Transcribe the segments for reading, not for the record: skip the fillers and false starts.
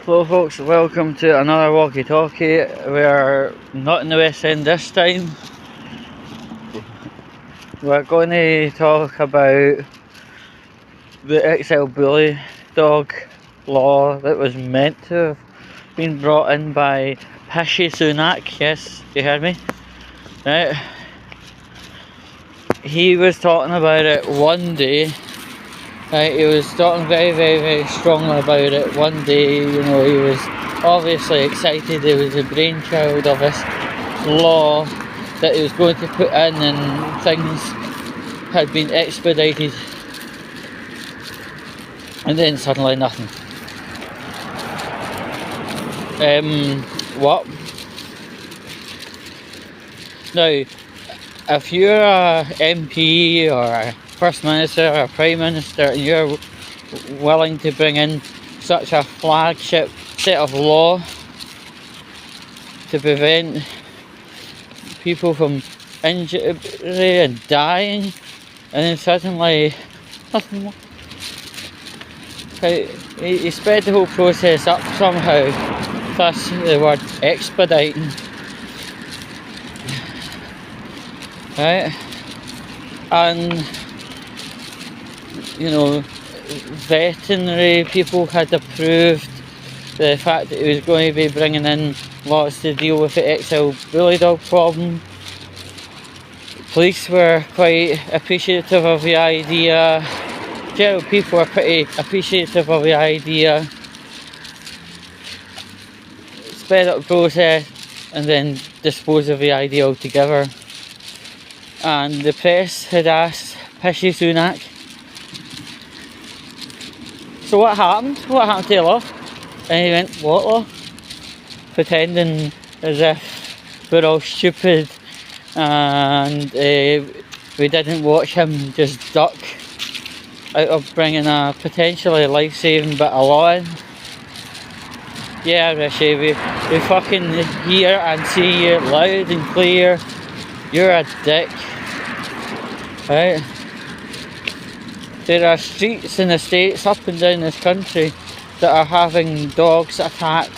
Hello folks, welcome to another Walkie talkie. We are not in the West End this time. We're going to talk about the XL bully dog law that was meant to have been brought in by Rishi Sunak. Yes, you heard me? Right. He was talking about it one day. Right, he was talking very strongly about it one day. You know, he was obviously excited. It was the brainchild of this law that he was going to put in, and things had been expedited, and then suddenly nothing. What? Now, if you're a MP or a First Minister or a Prime Minister and you're willing to bring in such a flagship set of law to prevent people from injury and dying, and then suddenly nothing more. He sped the whole process up somehow, thus the word expediting. Right? And you know, veterinary people had approved the fact that he was going to be bringing in laws to deal with the XL bully dog problem. Police were quite appreciative of the idea. General people were pretty appreciative of the idea. Sped up the process and then disposed of the idea altogether. And the press had asked Rishi Sunak, so what happened? What happened to the law? And he went, what law? Pretending as if we're all stupid and we didn't watch him just duck out of bringing a potentially life-saving bit of law in. Yeah, Rishi, we fucking hear and see you loud and clear. You're a dick. Right? There are streets in the States up and down this country that are having dogs attack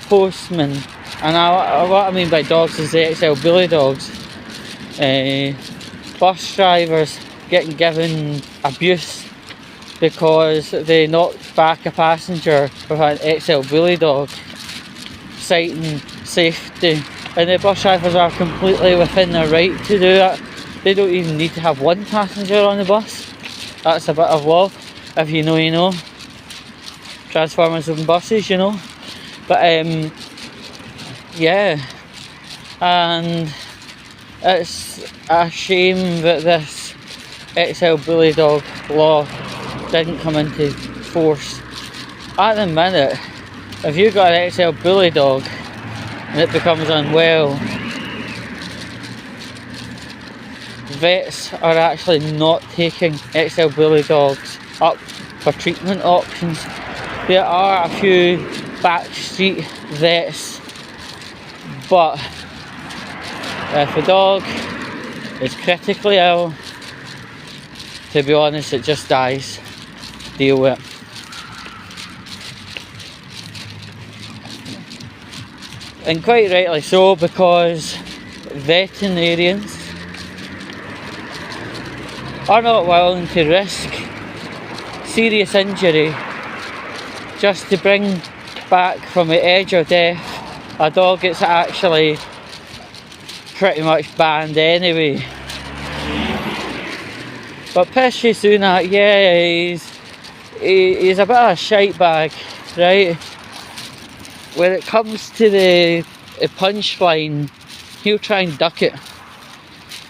postmen. And what I mean by dogs is the XL bully dogs. Bus drivers getting given abuse because they knocked back a passenger with an XL bully dog, citing safety. And the bus drivers are completely within their right to do that. They don't even need to have one passenger on the bus. That's a bit of law. If you know, you know. Transformers and buses, you know. But yeah. And it's a shame that this XL bully dog law didn't come into force. At the minute, if you've got an XL bully dog and it becomes unwell, vets are actually not taking XL bully dogs up for treatment options. There are a few backstreet vets, but if a dog is critically ill, to be honest, it just dies. Deal with it. And quite rightly so, because veterinarians are not willing to risk serious injury just to bring back from the edge of death a dog that's actually pretty much banned anyway. But Rishi Sunak, yeah, he's a bit of a shite bag, right? When it comes to the punchline, he'll try and duck it.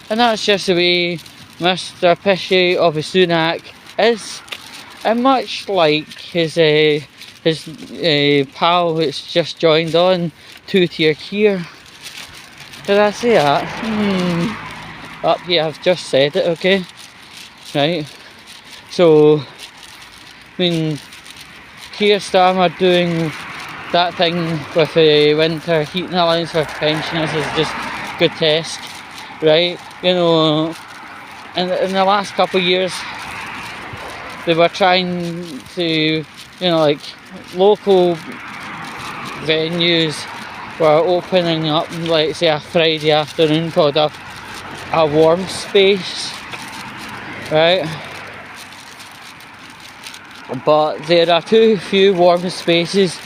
And that's just the way Mr. Rishi of Sunak is. And much like his pal that's just joined on, two-tier Kier. Did I say that? Up here, I've just said it, okay? Right? So, I mean, Kier Starmer doing that thing with the winter heating allowance for pensioners is just grotesque, right? You know, in the last couple of years, they were trying to, you know, like local venues were opening up, like say a Friday afternoon, called a warm space, right? But there are too few warm spaces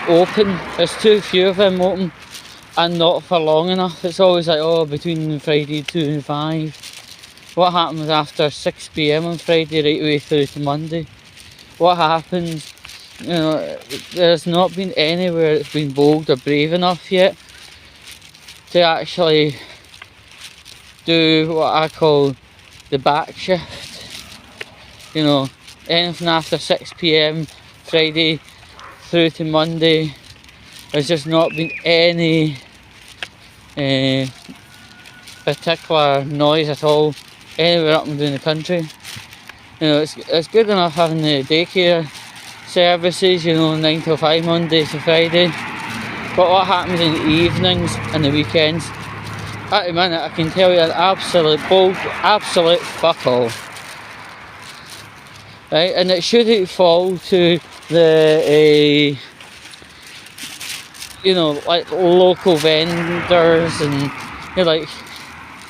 open. There's too few of them open, and not for long enough. It's always like, oh, between Friday 2 and 5. What happens after 6 PM on Friday right away through to Monday? What happens? You know, there's not been anywhere that's been bold or brave enough yet to actually do what I call the back shift. You know, anything after 6 PM Friday through to Monday, there's just not been any particular noise at all anywhere up and down the country. You know, it's good enough having the daycare services, you know, 9 till 5 Monday to Friday, but what happens in the evenings and the weekends, at the minute I can tell you an absolute fuck all. Right, and it shouldn't fall to the you know, like local vendors and, you know, like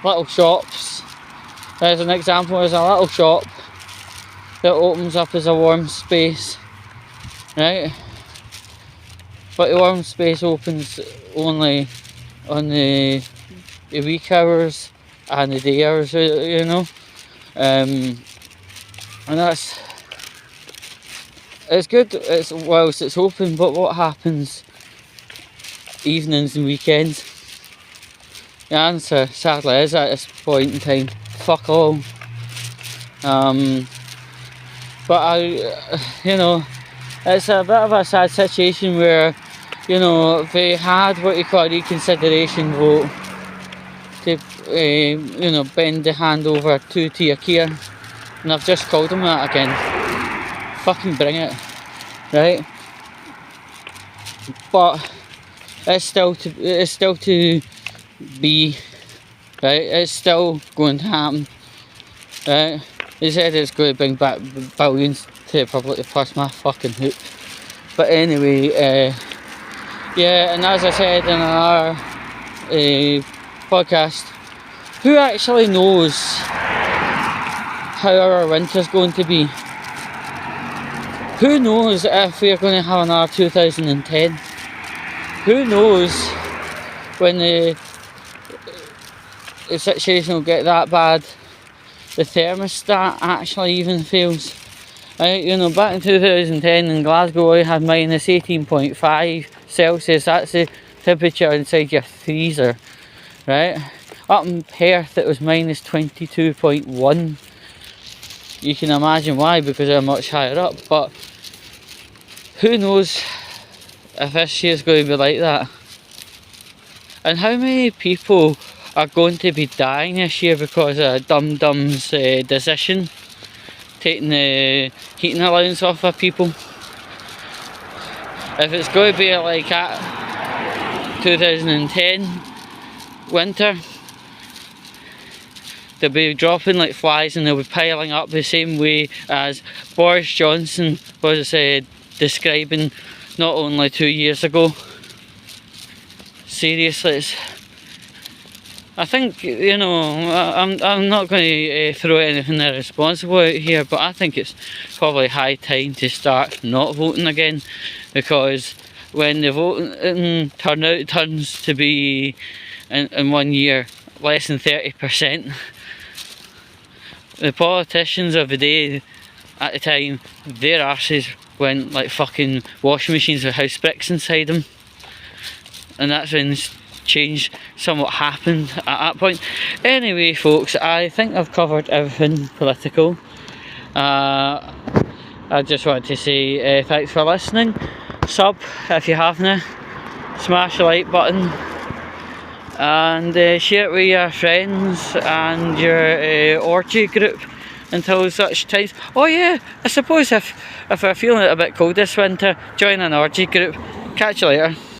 little shops. As an example, there's a little shop that opens up as a warm space, right? But the warm space opens only on the week hours and the day hours, you know. And it's good, it's whilst it's open, but what happens evenings and weekends? The answer sadly is, at this point in time, fuck all. But you know, it's a bit of a sad situation where, you know, they had what you call a reconsideration vote to you know, bend the hand over to Kier, and I've just called them that again. Fucking bring it, right? But it's still to be, right? It's still going to happen, right? They said it's going to bring back billions to the public, to plus my fucking hoop. But anyway, yeah, and as I said in our podcast, who actually knows how our winter's going to be? Who knows if we're going to have another 2010? Who knows when the situation will get that bad, the thermostat actually even fails. Right, you know, back in 2010 in Glasgow I had minus 18.5 Celsius, that's the temperature inside your freezer, right? Up in Perth it was minus 22.1. You can imagine why, because they're much higher up, but who knows if this year's going to be like that. And how many people are going to be dying this year because of Dum-Dum's decision, taking the heating allowance off of people? If it's going to be like at 2010 winter, they'll be dropping like flies and they'll be piling up the same way as Boris Johnson was describing not only 2 years ago. Seriously, I think, you know, I'm not going to throw anything irresponsible out here, but I think it's probably high time to start not voting again, because when the voting turnout turns to be in 1 year less than 30%, the politicians of the day at the time, their arses went like fucking washing machines with house bricks inside them, and that's when change somewhat happened at that point. Anyway folks, I think I've covered everything political. I just wanted to say thanks for listening. Sub if you haven't, smash the like button, and share it with your friends and your orgy group until such times. Oh yeah, I suppose if we're feeling it a bit cold this winter, join an orgy group. Catch you later.